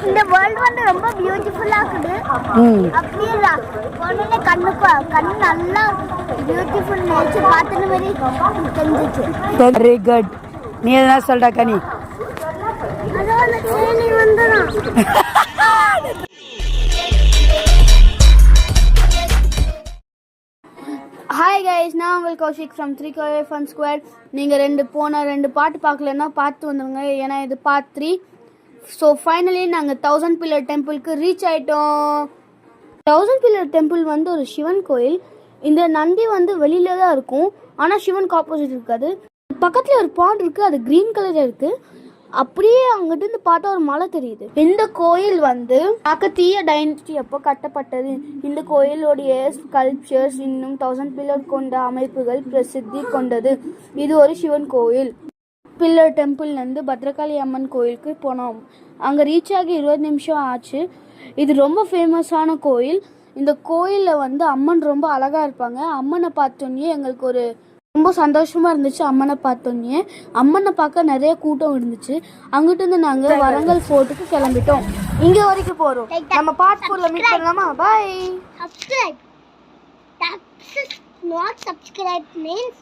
இந்த வேர்ல்ட் வந்து ரொம்ப பியூட்டிஃபுல்லா இருக்குது. அப்படியே போனே கண்ணு நல்லா பியூட்டிஃபுல் நேச்சர் பார்த்துன மாதிரி தெரிஞ்சிச்சு. Very good. நீ எதனா சொல்றா கனி? அதோட சேனி வந்துதான். ஹாய் கைஸ், நான் உங்கள் கௌஷிக் ஃப்ரம் 3 Fun Square. நீங்கள் ரெண்டு பாட்டு பார்க்கலன்னா பார்த்து வந்துடுங்க, ஏன்னா இது பார்ட் 3. ஸோ ஃபைனலி நாங்கள் 1000 பில்லர் டெம்பிளுக்கு ரீச் ஆகிட்டோம். 1000 பில்லர் டெம்பிள் வந்து ஒரு சிவன் கோயில். இந்த நந்தி வந்து வெளியில தான் இருக்கும், ஆனால் சிவனுக்கு ஆப்போசிட் இருக்காது. பக்கத்தில் ஒரு பாண்ட் இருக்குது, அது க்ரீன் கலரில் இருக்குது. அப்படியே அங்கிட்டு இருந்து பார்த்தா ஒரு மலை தெரியுது. இந்த கோயில் வந்து காக்கத்தீய டைனஸ்டி அப்போ கட்டப்பட்டது. இந்த கோயிலுடைய ஸ்கல்ப்சர்ஸ் இன்னும் 1000 பில்லர் கொண்ட அமைப்புகள் பிரசித்தி கொண்டது. இது ஒரு சிவன் கோயில். பில்லர் டெம்பிள்லேருந்து பத்ரகாளி அம்மன் கோயிலுக்கு போனோம். அங்கே ரீச் ஆகி 20 நிமிஷம் ஆச்சு. இது ரொம்ப ஃபேமஸான கோயில். இந்த கோயிலில் வந்து அம்மன் ரொம்ப அழகாக இருப்பாங்க. அம்மனை பார்த்தோன்னே எங்களுக்கு ஒரு ரொம்ப சந்தோஷமாக இருந்துச்சு. அம்மனை பார்த்தோன்னே அம்மனை பார்க்க நிறைய கூட்டம் இருந்துச்சு. அங்கிட்டு இருந்து நாங்கள் வரங்கல் ஃபோர்ட்டுக்கு கிளம்பிட்டோம். இங்கே வரைக்கும் போகிறோம். நம்ம பார்ட் 4ல மீட் பண்ணலாமா? பாய். Subscribe. Not subscribe means